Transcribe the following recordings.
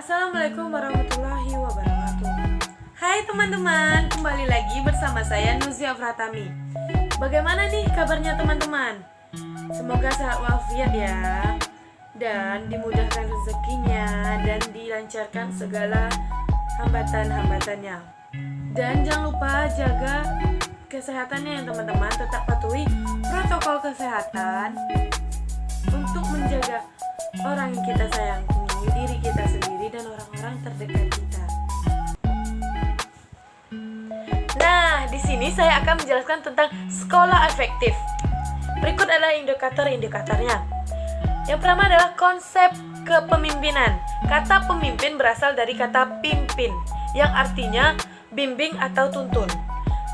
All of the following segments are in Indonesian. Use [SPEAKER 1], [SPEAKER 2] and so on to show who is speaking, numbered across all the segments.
[SPEAKER 1] Assalamualaikum warahmatullahi wabarakatuh. Hai teman-teman, kembali lagi bersama saya Nuzia Pratami. Bagaimana nih kabarnya teman-teman? Semoga sehat walafiat ya, dan dimudahkan rezekinya dan dilancarkan segala hambatan-hambatannya. Dan jangan lupa jaga kesehatannya ya teman-teman. Tetap patuhi protokol kesehatan untuk menjaga orang yang kita sayangi, diri kita sendiri, dan orang-orang terdekat kita. Nah, di sini saya akan menjelaskan tentang sekolah efektif. Berikut adalah indikator-indikatornya. Yang pertama adalah konsep kepemimpinan. Kata pemimpin berasal dari kata pimpin, yang artinya bimbing atau tuntun.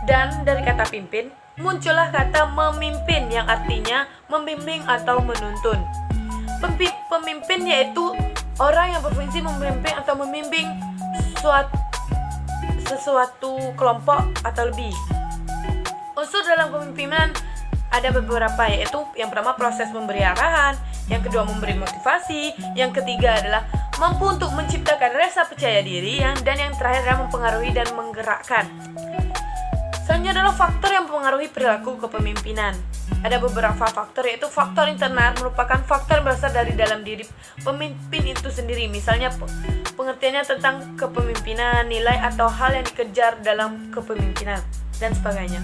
[SPEAKER 1] Dan dari kata pimpin, muncullah kata memimpin, yang artinya membimbing atau menuntun. Pemimpin yaitu orang yang berfungsi memimpin atau membimbing sesuatu kelompok atau lebih. Unsur dalam kepemimpinan ada beberapa, yaitu yang pertama proses memberi arahan, yang kedua memberi motivasi, yang ketiga adalah mampu untuk menciptakan rasa percaya diri, dan yang terakhir adalah mempengaruhi dan menggerakkan. Selanjutnya adalah faktor yang mempengaruhi perilaku kepemimpinan. Ada beberapa faktor, yaitu faktor internal merupakan faktor yang berasal dari dalam diri pemimpin itu sendiri. Misalnya pengertiannya tentang kepemimpinan, nilai atau hal yang dikejar dalam kepemimpinan, dan sebagainya.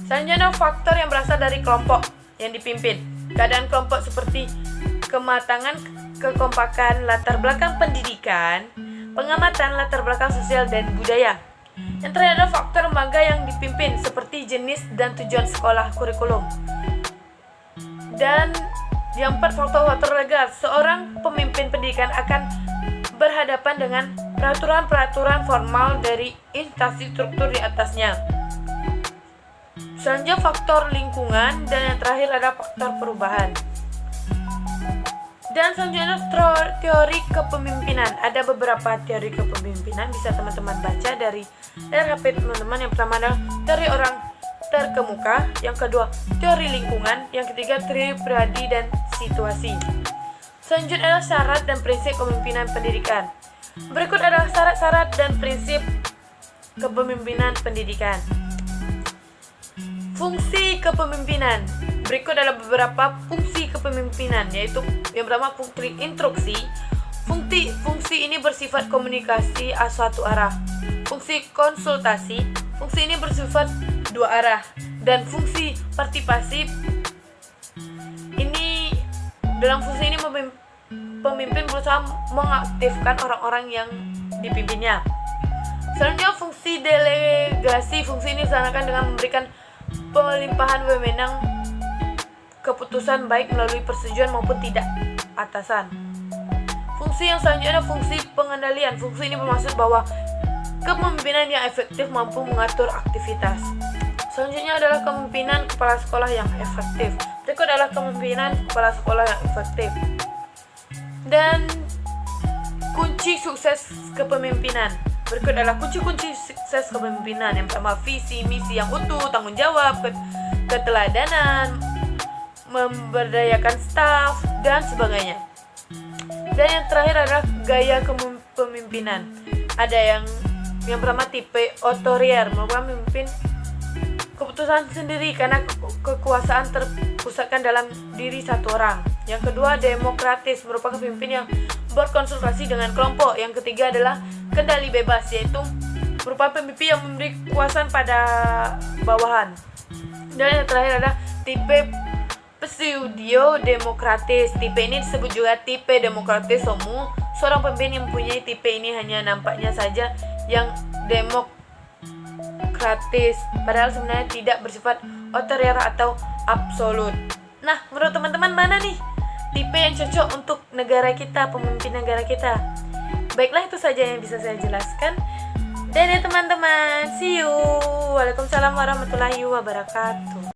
[SPEAKER 1] Selanjutnya faktor yang berasal dari kelompok yang dipimpin. Keadaan kelompok seperti kematangan, kekompakan, latar belakang pendidikan, pengamatan, latar belakang sosial dan budaya. Yang terakhir adalah faktor lembaga yang dipimpin, seperti jenis dan tujuan sekolah, kurikulum. Dan yang keempat, faktor-faktor legal. Seorang pemimpin pendidikan akan berhadapan dengan peraturan-peraturan formal dari instansi struktur di atasnya. Selanjutnya faktor lingkungan, dan yang terakhir adalah faktor perubahan. Dan selanjutnya teori kepemimpinan. Ada beberapa teori kepemimpinan, bisa teman-teman baca dari HP teman-teman. Yang pertama adalah teori orang terkemuka, yang kedua teori lingkungan, yang ketiga teori pribadi dan situasi. Selanjutnya adalah syarat dan prinsip kepemimpinan pendidikan. Berikut adalah syarat-syarat dan prinsip kepemimpinan pendidikan. Fungsi kepemimpinan. Berikut adalah beberapa fungsi kepemimpinan, yaitu yang pertama fungsi instruksi. Fungsi ini bersifat komunikasi satu arah. Fungsi konsultasi. Fungsi ini bersifat dua arah. Dan fungsi partisipasi. Dalam fungsi ini pemimpin berusaha mengaktifkan orang-orang yang dipimpinnya. Selanjutnya fungsi delegasi. Fungsi ini dilaksanakan dengan memberikan pelimpahan wewenang keputusan baik melalui persetujuan maupun tidak atasan. Fungsi yang selanjutnya adalah fungsi pengendalian. Fungsi ini bermaksud bahwa kepemimpinan yang efektif mampu mengatur aktivitas. Selanjutnya adalah kepemimpinan kepala sekolah yang efektif. Berikut adalah kepemimpinan kepala sekolah yang efektif. Dan kunci sukses kepemimpinan. Berikut adalah kunci-kunci sukses kepemimpinan. Yang pertama, visi misi yang utuh, tanggung jawab, keteladanan, memberdayakan staf, dan sebagainya. Dan yang terakhir adalah gaya kepemimpinan. Ada yang pertama tipe otoriter, merupakan pemimpin keputusan sendiri karena kekuasaan terpusatkan dalam diri satu orang. Yang kedua demokratis, merupakan pemimpin yang berkonsultasi dengan kelompok. Yang ketiga adalah kendali bebas, yaitu merupakan pemimpin yang memberi kekuasaan pada bawahan. Dan yang terakhir adalah tipe pseudo demokratis. Tipe ini disebut juga tipe demokratis semu. Seorang pemimpin yang mempunyai tipe ini hanya nampaknya saja yang demokratis, padahal sebenarnya tidak bersifat otoriter atau absolut. Nah, menurut teman-teman mana nih tipe yang cocok untuk negara kita, pemimpin negara kita? Baiklah, itu saja yang bisa saya jelaskan. Dan ya teman-teman, see you. Waalaikumsalam warahmatullahi wabarakatuh.